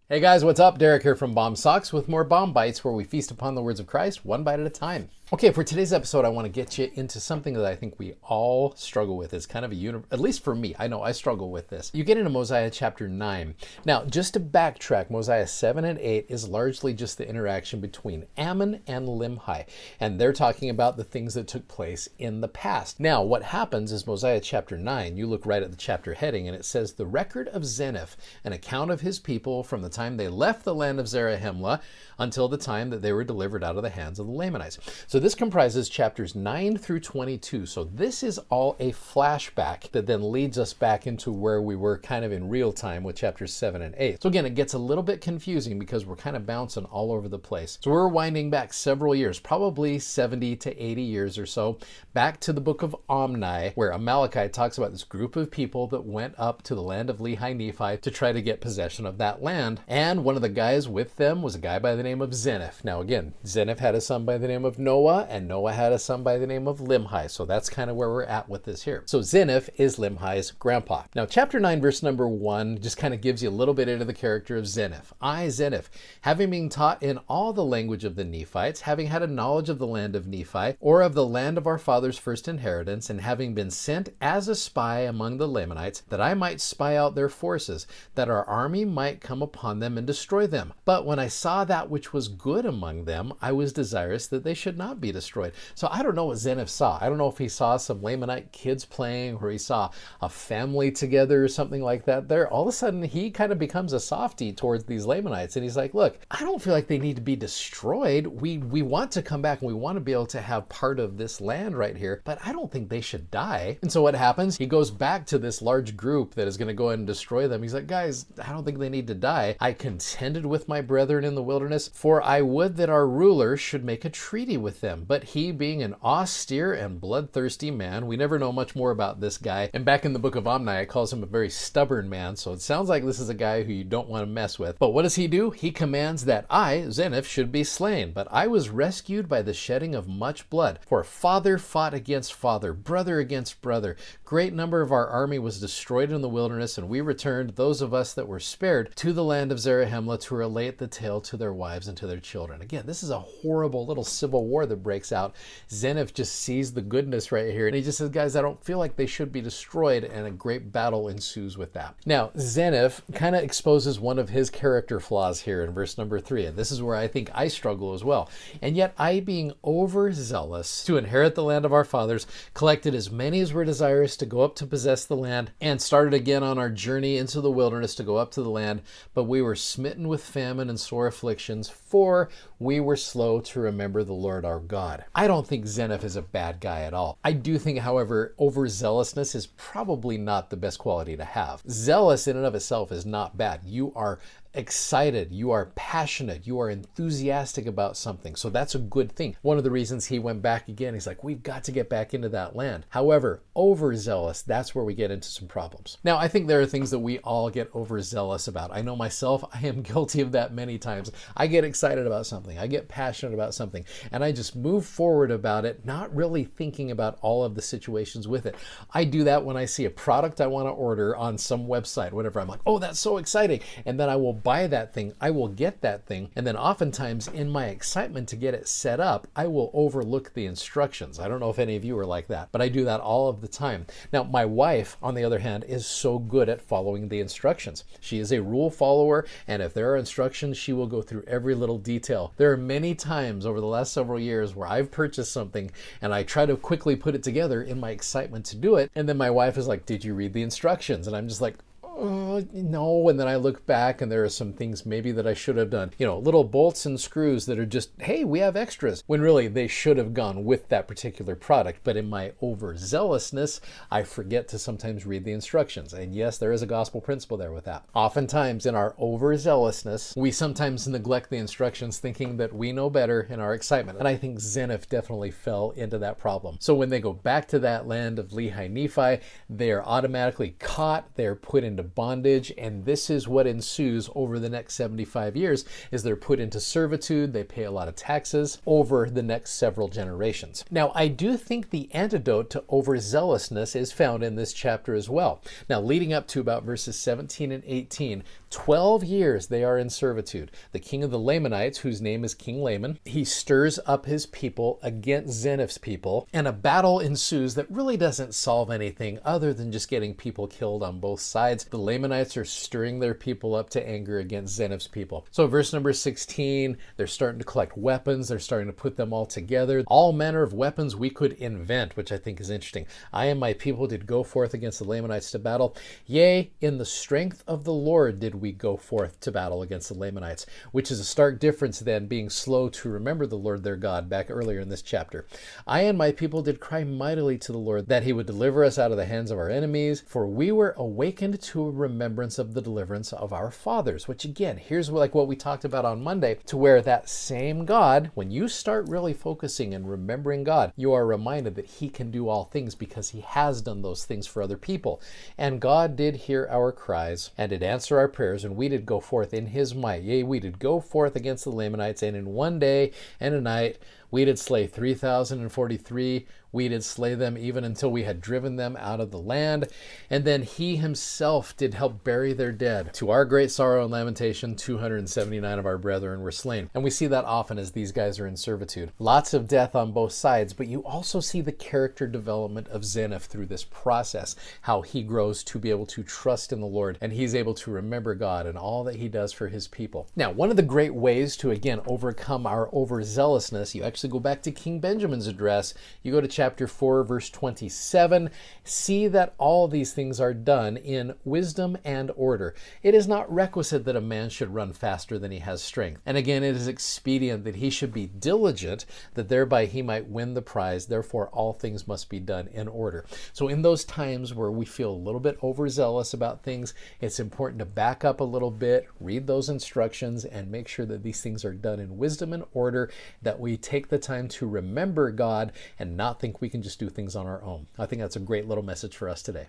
Hey guys, what's up? Derek here from B.O.M Socks with more B.O.M Bites, where we feast upon the words of Christ one bite at a time. Okay, for today's episode, I want to get you into something that I think we all struggle with. It's kind of at least for me, I know I struggle with this. You get into Mosiah chapter 9. Now, just to backtrack, Mosiah 7 and 8 is largely just the interaction between Ammon and Limhi, and they're talking about the things that took place in the past. Now, what happens is Mosiah chapter 9, you look right at the chapter heading, and it says, "The record of Zenf, an account of his people from the time they left the land of Zarahemla until the time that they were delivered out of the hands of the Lamanites." So this comprises chapters 9 through 22. So this is all a flashback that then leads us back into where we were kind of in real time with chapters 7 and 8. So again, it gets a little bit confusing because we're kind of bouncing all over the place. So we're winding back several years, probably 70 to 80 years or so, back to the book of Omni, where Amalekite talks about this group of people that went up to the land of Lehi Nephi to try to get possession of that land. And one of the guys with them was a guy by the name of Zenf. Now again, Zenf had a son by the name of Noah, and Noah had a son by the name of Limhi. So that's kind of where we're at with this here. So Zenf is Limhi's grandpa. Now chapter 9 verse number 1 just kind of gives you a little bit into the character of Zenf. I, Zenf, having been taught in all the language of the Nephites, having had a knowledge of the land of Nephi, or of the land of our father's first inheritance, and having been sent as a spy among the Lamanites, that I might spy out their forces, that our army might come upon them and destroy them. But when I saw that which was good among them, I was desirous that they should not be destroyed. So I don't know what Zenf saw. I don't know if he saw some Lamanite kids playing, or he saw a family together or something like that there. All of a sudden, he kind of becomes a softie towards these Lamanites. And he's like, look, I don't feel like they need to be destroyed. We want to come back and we want to be able to have part of this land right here, but I don't think they should die. And so what happens? He goes back to this large group that is going to go ahead and destroy them. He's like, guys, I don't think they need to die. I contended with my brethren in the wilderness, for I would that our ruler should make a treaty with them. But he, being an austere and bloodthirsty man, we never know much more about this guy. And back in the book of Omni, it calls him a very stubborn man. So it sounds like this is a guy who you don't want to mess with. But what does he do? He commands that I, Zenf, should be slain. But I was rescued by the shedding of much blood. For father fought against father, brother against brother. Great number of our army was destroyed in the wilderness, and we returned, those of us that were spared, to the land of Zarahemla to relate the tale to their wives and to their children. Again, this is a horrible little civil war that breaks out. Zenf just sees the goodness right here, and he just says, guys, I don't feel like they should be destroyed, and a great battle ensues with that. Now, Zenf kind of exposes one of his character flaws here in verse number 3, and this is where I think I struggle as well. And yet I, being overzealous to inherit the land of our fathers, collected as many as were desirous to go up to possess the land, and started again on our journey into the wilderness to go up to the land. But we were smitten with famine and sore afflictions, for we were slow to remember the Lord our God. I don't think Zenf is a bad guy at all. I do think, however, overzealousness is probably not the best quality to have. Zealous in and of itself is not bad. You are excited, you are passionate, you are enthusiastic about something. So that's a good thing. One of the reasons he went back again, he's like, we've got to get back into that land. However, overzealous, that's where we get into some problems. Now, I think there are things that we all get overzealous about. I know myself, I am guilty of that many times. I get excited about something, I get passionate about something, and I just move forward about it, not really thinking about all of the situations with it. I do that when I see a product I want to order on some website, whatever. I'm like, oh, that's so exciting. And then I will buy that thing, I will get that thing, and then oftentimes in my excitement to get it set up, I will overlook the instructions. I don't know if any of you are like that, but I do that all of the time. Now, my wife, on the other hand, is so good at following the instructions. She is a rule follower, and if there are instructions, she will go through every little detail. There are many times over the last several years where I've purchased something and I try to quickly put it together in my excitement to do it, and then my wife is like, did you read the instructions? And I'm just like, no. And then I look back and there are some things maybe that I should have done, little bolts and screws that are just, hey, we have extras, when really they should have gone with that particular product. But in my overzealousness, I forget to sometimes read the instructions. And yes, there is a gospel principle there with that. Oftentimes in our overzealousness, we sometimes neglect the instructions thinking that we know better in our excitement. And I think Zenf definitely fell into that problem. So when they go back to that land of Lehi Nephi, they are automatically caught, they're put into bondage, and this is what ensues over the next 75 years is they're put into servitude. They pay a lot of taxes over the next several generations. Now, I do think the antidote to overzealousness is found in this chapter as well. Now, leading up to about verses 17 and 18, 12 years they are in servitude. The king of the Lamanites, whose name is King Laman, he stirs up his people against Zenf's people, and a battle ensues that really doesn't solve anything other than just getting people killed on both sides. The Lamanites are stirring their people up to anger against Zenf's people. So verse number 16, they're starting to collect weapons. They're starting to put them all together. All manner of weapons we could invent, which I think is interesting. I and my people did go forth against the Lamanites to battle. Yea, in the strength of the Lord did we go forth to battle against the Lamanites, which is a stark difference than being slow to remember the Lord their God back earlier in this chapter. I and my people did cry mightily to the Lord that he would deliver us out of the hands of our enemies, for we were awakened to a remembrance of the deliverance of our fathers, which again, here's like what we talked about on Monday, to where that same God, when you start really focusing and remembering God, you are reminded that he can do all things because he has done those things for other people. And God did hear our cries and did answer our prayers, and we did go forth in his might. Yea, we did go forth against the Lamanites, and in one day and a night we did slay 3,043. We did slay them even until we had driven them out of the land. And then he himself did help bury their dead. To our great sorrow and lamentation, 279 of our brethren were slain. And we see that often as these guys are in servitude. Lots of death on both sides, but you also see the character development of Zenf through this process, how he grows to be able to trust in the Lord, and he's able to remember God and all that he does for his people. Now, one of the great ways to, again, overcome our overzealousness, you actually go back to King Benjamin's address. You go to chapter 4, verse 27. See that all these things are done in wisdom and order. It is not requisite that a man should run faster than he has strength. And again, it is expedient that he should be diligent, that thereby he might win the prize. Therefore, all things must be done in order. So in those times where we feel a little bit overzealous about things, it's important to back up a little bit, read those instructions, and make sure that these things are done in wisdom and order, that we take the time to remember God and not think we can just do things on our own. I think that's a great little message for us today.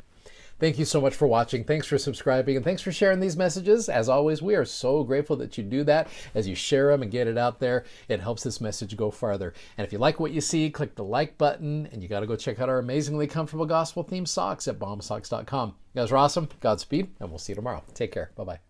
Thank you so much for watching. Thanks for subscribing, and thanks for sharing these messages. As always, we are so grateful that you do that. As you share them and get it out there, it helps this message go farther. And if you like what you see, click the like button, and you got to go check out our amazingly comfortable gospel themed socks at BOM-BITES.com. You guys are awesome. Godspeed, and we'll see you tomorrow. Take care. Bye-bye.